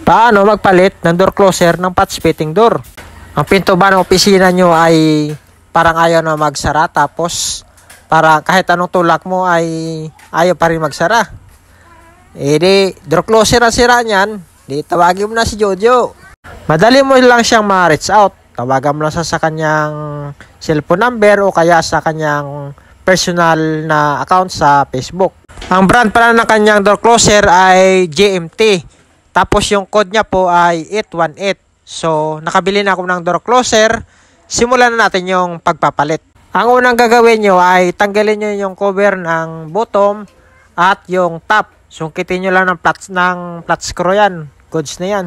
Paano magpalit ng door closer ng patch fitting door? Ang pinto ba ng opisina nyo ay parang ayaw na magsara, tapos para kahit anong tulak mo ay ayaw pa rin magsara? Di door closer ang sira niyan, di tawagin mo na si Jojo. Madali mo lang siyang ma-reach out. Tawagan mo lang sa kanyang cellphone number o kaya sa kanyang personal na account sa Facebook. Ang brand pala ng kanyang door closer ay GMT. Tapos yung code niya po ay 818. So, nakabili na ako ng door closer. Simulan na natin yung pagpapalit. Ang unang gagawin nyo ay tanggalin nyo yung cover ng bottom at yung top. Sungkitin nyo lang ng flat screw yan. Goods na yan.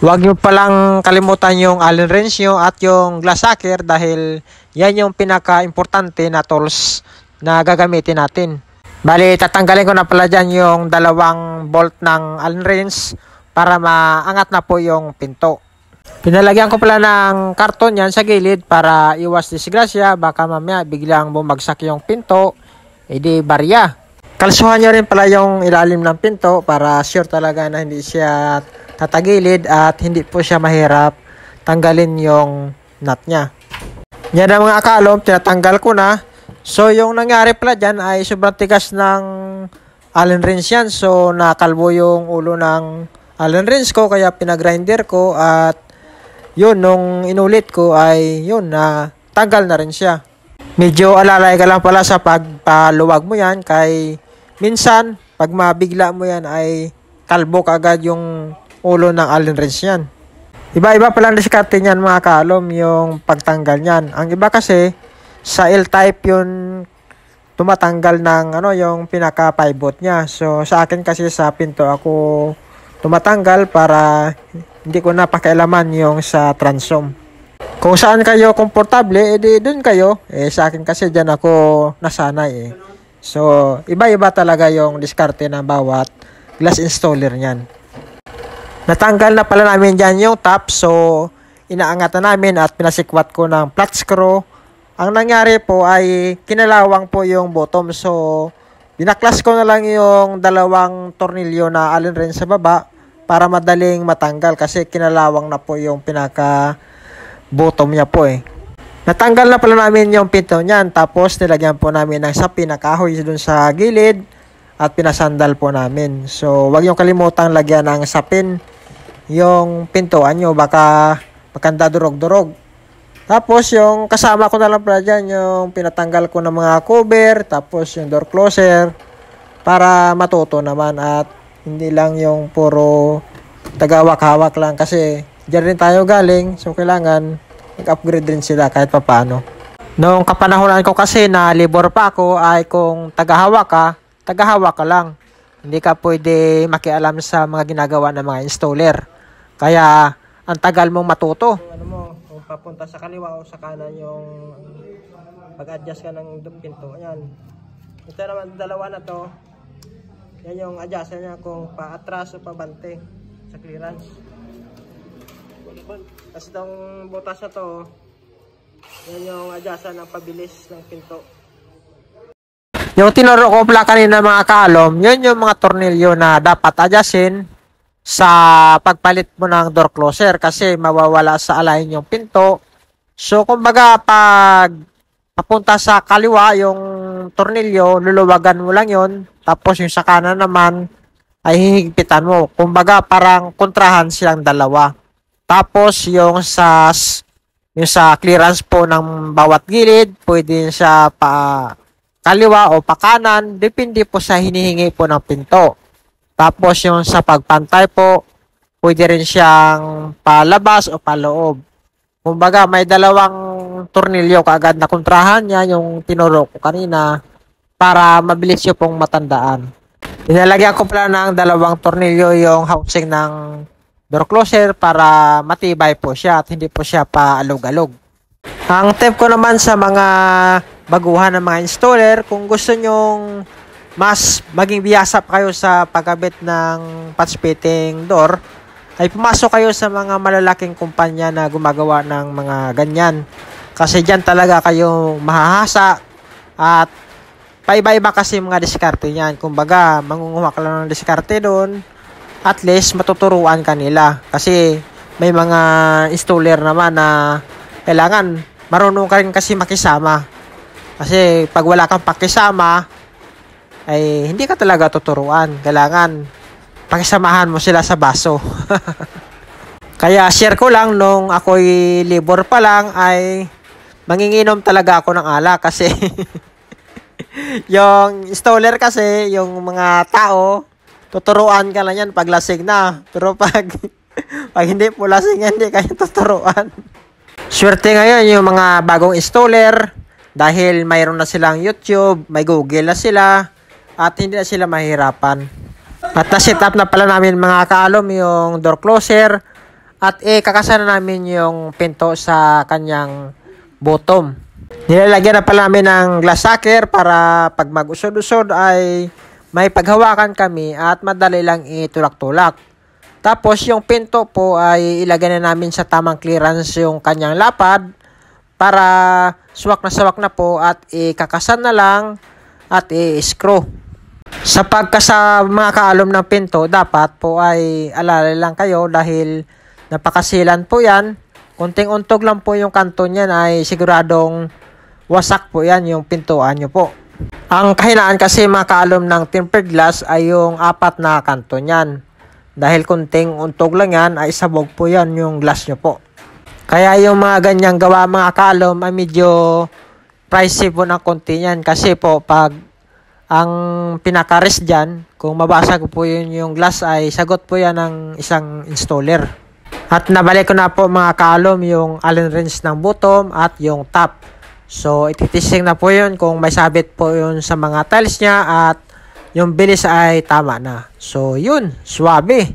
Huwag nyo palang kalimutan yung Allen wrench nyo at yung glass sucker dahil yan yung pinaka-importante na tools na gagamitin natin. Bali, tatanggalin ko na pala dyan yung dalawang bolt ng Allen wrench para maangat na po yung pinto. Pinalagyan ko pala ng karton yan sa gilid para iwas disgrasya. Baka mamaya biglang bumagsak yung pinto, edi barya. Kalsuhan nyo rin pala yung ilalim ng pinto para sure talaga na hindi siya tatagilid at hindi po siya mahirap tanggalin yung nut niya. Yan ang mga akalom, tinatanggal ko na. So yung nangyari pala dyan ay sobrang tigas ng Allen wrench yan. So nakalbo yung ulo ng Allen wrench ko kaya pinagrinder ko at yun nung inulit ko ay yun na tanggal na rin siya. Medyo alalay ka lang pala sa pagpaluwag mo yan kay minsan pag mabigla mo yan ay kalbo kaagad yung ulo ng Allen wrench yan. Iba-iba palang diskarte niyan mga kalom yung pagtanggal niyan. Ang iba kasi sa L-type yun tumatanggal ng yung pinaka pivot niya. So sa akin kasi sa pinto ako tumatanggal para hindi ko na pakialaman yung sa transom. Kung saan kayo komportable, edi dun kayo. Sa akin kasi dyan ako nasanay So, iba-iba talaga yung diskarte ng bawat glass installer niyan. Natanggal na pala namin dyan yung top. So, inaangat na namin at pinasikwat ko ng flat screw. Ang nangyari po ay kinalawang po yung bottom. So, binaklas ko na lang yung dalawang tornilyo na Allen wrench sa baba para madaling matanggal kasi kinalawang na po yung pinaka bottom niya po Natanggal na pala namin yung pinto niyan tapos nilagyan po namin ng sapin na kahoy dun sa gilid at pinasandal po namin. So wag yung kalimutang lagyan ng sapin yung pintuan nyo baka maganda durog-durog. Tapos yung kasama ko na lang pala dyan yung pinatanggal ko ng mga cover tapos yung door closer para matuto naman at hindi lang yung puro tagawak-hawak lang kasi dyan rin tayo galing so kailangan mag-upgrade rin sila kahit papaano. Noong kapanahonan ko kasi na labor pa ako ay kung tagahawak ka lang. Hindi ka pwede makialam sa mga ginagawa ng mga installer. Kaya ang tagal mong matuto. Kung papunta sa kaliwa o sa kanan yung pag-adjust ka ng pinto. Ayan. Ito naman dalawa na to. Yan yung adjustan niya kung paatras o pabante sa clearance. Tapos itong butas na to, yan yung adjustan ng pabilis ng pinto. Yung tinuro ko pala kanina mga kalom, yun yung mga tornilyo na dapat adjustin sa pagpalit mo ng door closer kasi mawawala sa align yung pinto. So kumbaga pag papunta sa kaliwa yung tornilyo, luluwagan mo lang yon. Tapos yung sa kanan naman ay hihigpitan mo. Kumbaga parang kontrahan silang dalawa. Tapos yung sa clearance po ng bawat gilid, pwede siya pa kaliwa o pa kanan. Depende po sa hinihingi po ng pinto. Tapos yung sa pagpantay po, pwede rin siyang palabas o paloob. Kumbaga may dalawang tornilyo kaagad na kontrahan niya yung tinuro ko kanina para mabilis yung pong matandaan. Inalagyan ko pala ng dalawang tornilyo yung housing ng door closer para matibay po siya at hindi po siya paalog-alog. Ang tip ko naman sa mga baguhan ng mga installer, kung gusto nyong mas maging biyasa pa kayo sa pagkabit ng patch fitting door, ay pumasok kayo sa mga malalaking kumpanya na gumagawa ng mga ganyan. Kasi dyan talaga kayo mahahasa at paiba-iba kasi mga diskarte niyan. Kumbaga, mangunguha ka lang ng diskarte doon at least matuturuan ka nila. Kasi may mga installer naman na kailangan marunong ka rin kasi makisama. Kasi pag wala kang pakisama, ay hindi ka talaga tuturuan. Kailangan pakisamahan mo sila sa baso. Kaya share ko lang, nung ako'y labor pa lang ay manginginom talaga ako ng alak kasi yung installer kasi, yung mga tao, tuturuan ka lang yan pag lasing na. Pero pag hindi po lasing, hindi kayo tuturuan. Swerte ngayon yung mga bagong installer dahil mayroon na silang YouTube, may Google na sila, at hindi na sila mahirapan. At na-set up na pala namin mga kaalom yung door closer at kakasana namin yung pinto sa kanyang bottom. Nilalagyan na pala namin ng glass sucker para pag mag-usod-usod ay may paghawakan kami at madali lang itulak-tulak. Tapos yung pinto po ay ilagay na namin sa tamang clearance yung kanyang lapad para swak na po at ikakasan na lang at i-screw. Sa pagkasa mga kaalom ng pinto, dapat po ay alala lang kayo dahil napakasilan po yan. Kunting untog lang po yung kanto niyan ay siguradong wasak po yan yung pintuan nyo po. Ang kahinaan kasi mga kaalom ng tempered glass ay yung 4 na kanto niyan. Dahil kunting untog lang yan ay sabog po yan yung glass nyo po. Kaya yung mga ganyang gawa mga kaalom ay medyo pricey po ng konti yan. Kasi po pag ang pinaka-risk dyan, kung mabasag po yun yung glass ay sagot po yan ng isang installer. At nabalik ko na po mga kaalom yung allen wrench ng bottom at yung top. So ititisting na po yun kung may sabit po yun sa mga tiles niya at yung bilis ay tama na. So yun, swabe.